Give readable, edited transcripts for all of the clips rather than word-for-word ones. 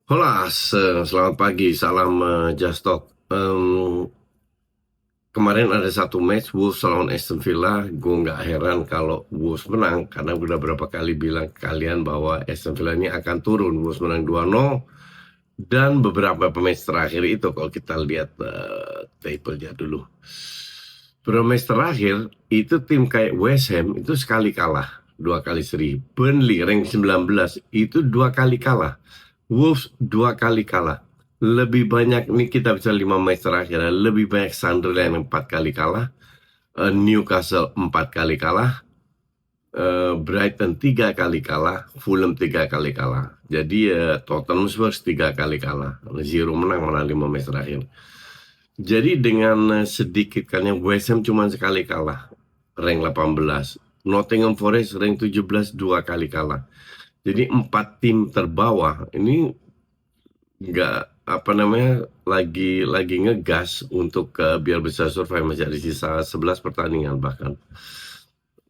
Hola, selamat pagi, salam Just Talk. Kemarin ada satu match Wolves lawan Aston Villa. Gue nggak heran kalau Wolves menang karena udah berapa kali bilang ke kalian bahwa Aston Villa ini akan turun. Wolves menang 2-0 dan beberapa match terakhir itu kalau kita lihat table-nya dulu. Beberapa match terakhir itu tim kayak West Ham itu sekali kalah, dua kali seri. Burnley rank 19 itu dua kali kalah. Wolves dua kali kalah. Lebih banyak nih kita bisa 5 match terakhir. Lebih banyak Sunderland 4 kali kalah, Newcastle 4 kali kalah, Brighton 3 kali kalah, Fulham 3 kali kalah. Jadi Tottenham Spurs 3 kali kalah. Zero menang mana 5 match terakhir. Jadi dengan sedikitkannya West Ham cuma sekali kalah, rank 18. Nottingham Forest rank 17 2 kali kalah. Jadi 4 tim terbawah ini nggak apa namanya lagi ngegas untuk biar bisa survive, masih ada sisa 11 pertandingan bahkan.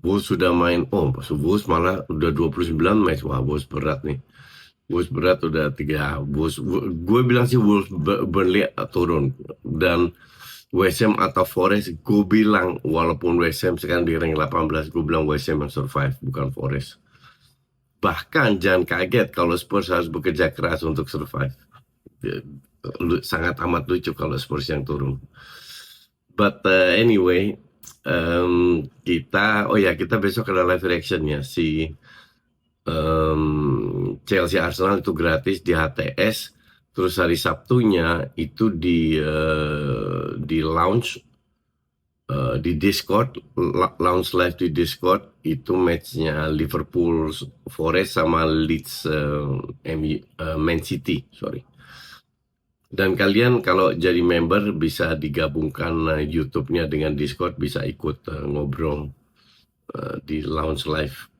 Wolves sudah main, Wolves malah udah 29 match. Wah, Wolves berat nih. Wolves berat udah 3. Gue bilang sih Wolves Burnley turun. Dan West Ham atau Forest, gue bilang walaupun West Ham sekarang di rank 18, gue bilang West Ham yang survive, bukan Forest. Bahkan jangan kaget kalau Spurs harus bekerja keras untuk survive. Ya, sangat amat lucu kalau Spurs yang turun. But anyway, kita besok ada live reaction ya si Chelsea Arsenal itu gratis di HTS. Terus hari Sabtunya itu di launch di Discord, launch live di Discord itu matchnya Liverpool Forest sama Leeds Man City, sorry. Dan kalian kalau jadi member bisa digabungkan YouTube-nya dengan Discord, bisa ikut ngobrol di launch live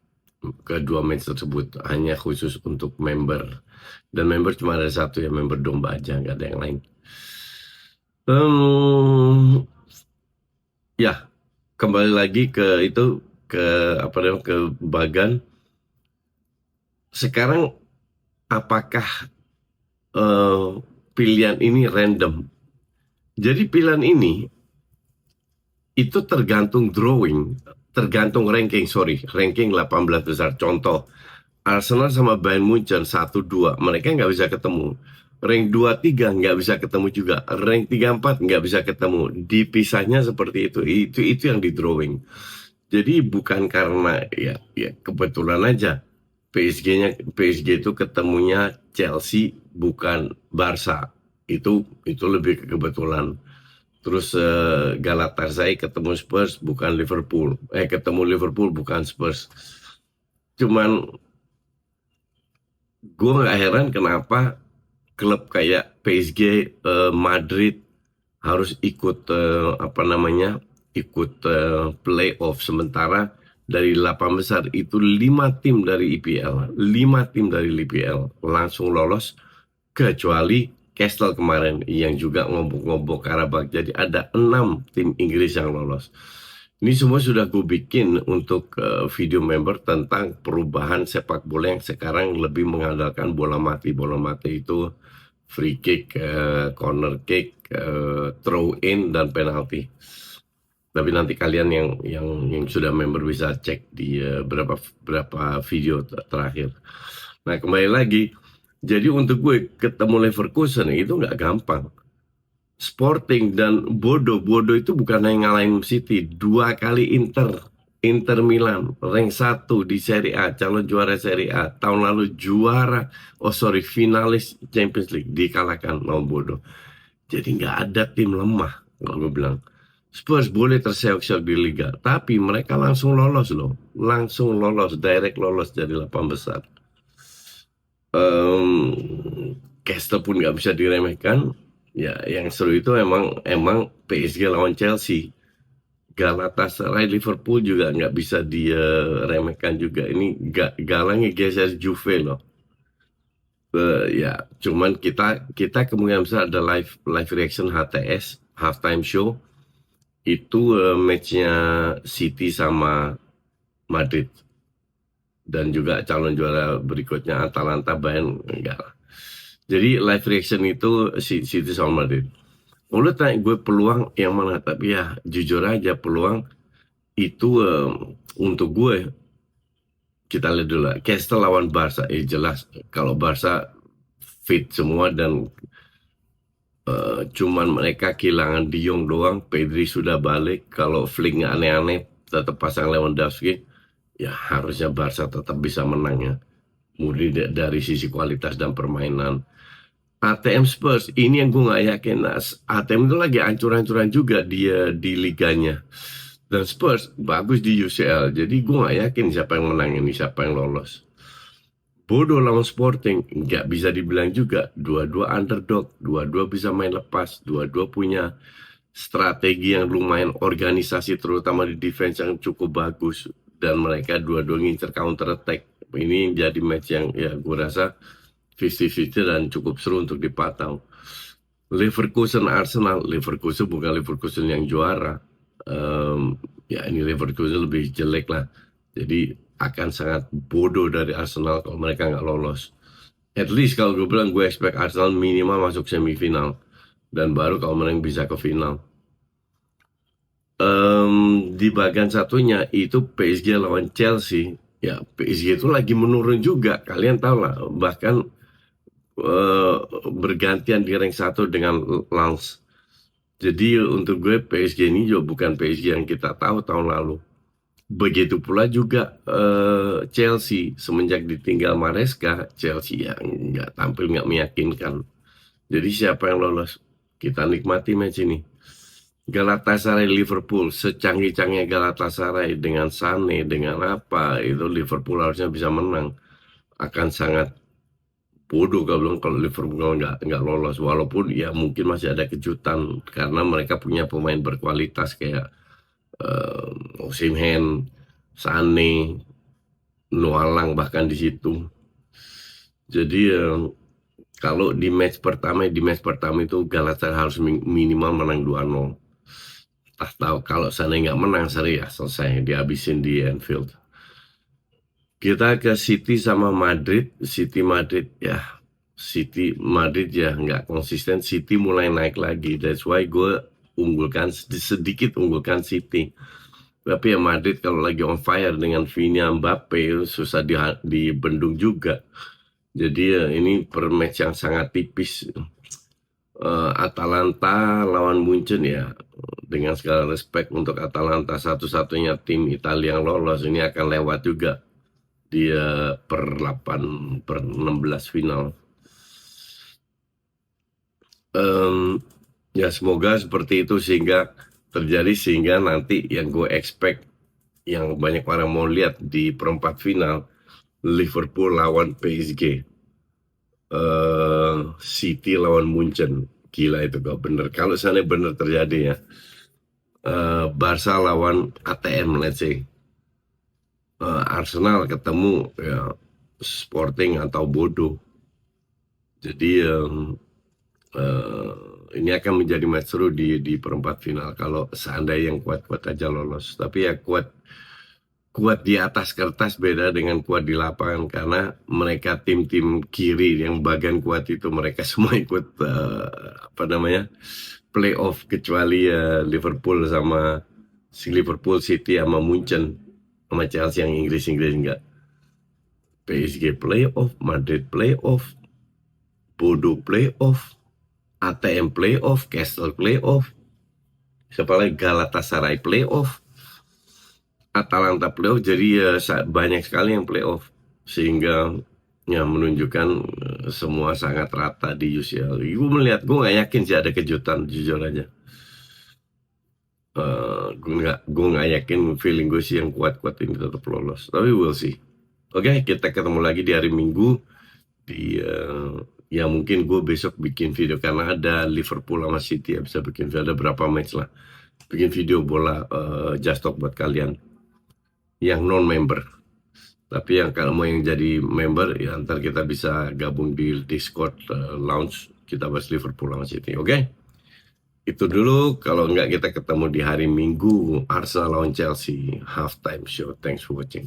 kedua match tersebut, hanya khusus untuk member. Dan member cuma ada satu ya, member domba aja, nggak ada yang lain. Ya, kembali lagi ke itu, ke apa namanya, ke Bagan. Sekarang apakah pilihan ini random? Jadi pilihan ini itu tergantung drawing, tergantung ranking 18 besar. Contoh, Arsenal sama Bayern Munchen 1-2, mereka nggak bisa ketemu. Rank 2-3 nggak bisa ketemu juga. Rank 3-4 nggak bisa ketemu. Dipisahnya seperti itu. Itu yang di drawing. Jadi bukan karena ya kebetulan aja. PSG itu ketemunya Chelsea bukan Barca. Itu lebih ke kebetulan. Terus Galatasaray ketemu Spurs bukan Liverpool. Ketemu Liverpool bukan Spurs. Cuman gue nggak heran kenapa klub kayak PSG, Madrid harus ikut playoff, sementara dari 8 besar itu 5 tim dari IPL, 5 tim dari IPL langsung lolos, kecuali Castle kemarin yang juga ngobok-ngobok Karabakh. Jadi ada 6 tim Inggris yang lolos. Ini semua sudah gue bikin untuk video member tentang perubahan sepak bola yang sekarang lebih mengandalkan bola mati. Bola mati itu free kick, corner kick, throw in, dan penalti. Tapi nanti kalian yang sudah member bisa cek di berapa video terakhir. Nah, kembali lagi. Jadi untuk gue ketemu Leverkusen itu nggak gampang. Sporting dan Bodo itu bukan yang ngalahin City, 2 kali Inter Milan, rank 1 di Serie A, calon juara Serie A, tahun lalu finalis Champions League, dikalahkan sama Bodo. Jadi nggak ada tim lemah, kalau gue bilang. Spurs boleh terseok-seok di Liga, tapi mereka langsung lolos loh, direct lolos jadi 8 besar. Castle pun nggak bisa diremehkan. Ya, yang seru itu emang PSG lawan Chelsea. Galatasaray Liverpool juga nggak bisa diremehkan juga. Ini galangnya geser Juve loh. Ya, cuman kita kemungkinan besar ada live reaction HTS, halftime show. Itu matchnya City sama Madrid. Dan juga calon juara berikutnya Atalanta, Bayern enggak lah. Jadi live reaction itu City sama Madrid. Kalau lu tanya gue peluang yang mana, tapi ya jujur aja peluang itu untuk gue, kita lihat dulu lah. Castle lawan Barca, jelas kalau Barca fit semua dan cuman mereka kehilangan De Jong doang, Pedri sudah balik. Kalau Flick nggak aneh-aneh, tetap pasang Lewandowski, ya harusnya Barca tetap bisa menang ya. Murni dari sisi kualitas dan permainan. ATM Spurs, ini yang gue nggak yakin. Nah, ATM itu lagi ancur-ancuran juga dia di liganya. Dan Spurs bagus di UCL, jadi gue nggak yakin siapa yang menang ini, siapa yang lolos. Bodoh lawan Sporting, nggak bisa dibilang juga. Dua-dua underdog, dua-dua bisa main lepas, dua-dua punya strategi yang lumayan organisasi, terutama di defense yang cukup bagus. Dan mereka dua-dua ngincer counter attack. Ini jadi match yang ya gue rasa 50-50 dan cukup seru untuk dipantau. Leverkusen Arsenal, Leverkusen bukan Leverkusen yang juara. Ya ini Leverkusen lebih jelek lah. Jadi akan sangat bodoh dari Arsenal kalau mereka nggak lolos. At least kalau gue bilang gue expect Arsenal minimal masuk semifinal. Dan baru kalau menang bisa ke final. Di bagian satunya itu PSG lawan Chelsea. Ya PSG itu lagi menurun juga. Kalian tahu lah. Bahkan bergantian di rank 1 dengan Lens. Jadi untuk gue PSG ini juga bukan PSG yang kita tahu tahun lalu. Begitu pula juga Chelsea semenjak ditinggal Maresca, Chelsea ya nggak tampil, nggak meyakinkan. Jadi siapa yang lolos? Kita nikmati match ini. Galatasaray Liverpool, secanggih-canggihnya Galatasaray dengan Sané, dengan apa, itu Liverpool harusnya bisa menang. Akan sangat bodoh kalau Liverpool nggak lolos. Walaupun ya mungkin masih ada kejutan karena mereka punya pemain berkualitas kayak Osimhen, Sané, Nualang bahkan di situ. Jadi kalau di match pertama itu Galatasaray harus minimal menang 2-0. Tahu kalau Sané nggak menang seri ya selesai, dihabisin di Anfield. Kita ke City sama Madrid. City Madrid ya nggak konsisten. City mulai naik lagi. That's why gue sedikit unggulkan City. Tapi ya Madrid kalau lagi on fire dengan Vini Mbappe susah dibendung juga. Jadi ya ini per match yang sangat tipis. Atalanta lawan Munchen ya, dengan segala respect untuk Atalanta, satu-satunya tim Italia yang lolos, ini akan lewat juga dia per 16 final. Ya semoga seperti itu sehingga nanti yang gue expect, yang banyak orang mau lihat di perempat final, Liverpool lawan PSG, City lawan Munchen. Gila itu kalau bener, kalau sana bener terjadi ya. Barca lawan ATM, let's say. Arsenal ketemu ya Sporting atau Bodo. Jadi ini akan menjadi match seru di perempat final kalau seandainya yang kuat-kuat aja lolos. Tapi ya kuat di atas kertas beda dengan kuat di lapangan, karena mereka tim-tim kiri yang bagian kuat itu mereka semua ikut playoff, kecuali Liverpool City sama Munchen sama Chelsea yang Inggris enggak. PSG playoff, Madrid playoff, Bodo playoff, ATM playoff, Castle playoff, siapa lagi, Galatasaray playoff, Atalanta playoff. Jadi banyak sekali yang playoff, sehingga ya menunjukkan semua sangat rata di UCL. Gue nggak yakin sih ada kejutan, jujur aja. Gue nggak yakin, feeling gue sih yang kuat-kuat ini tetap lolos. Tapi we'll see. Oke, kita ketemu lagi di hari Minggu di ya mungkin gue besok bikin video karena ada Liverpool sama City ya, bisa bikin video, ada berapa match lah, bikin video bola Just Talk buat kalian yang non member. Tapi yang kalau mau yang jadi member ya ntar kita bisa gabung di Discord lounge, kita bahas Liverpool sama City. Oke? Itu dulu. Kalau enggak kita ketemu di hari Minggu Arsenal lawan Chelsea halftime show. Thanks for watching.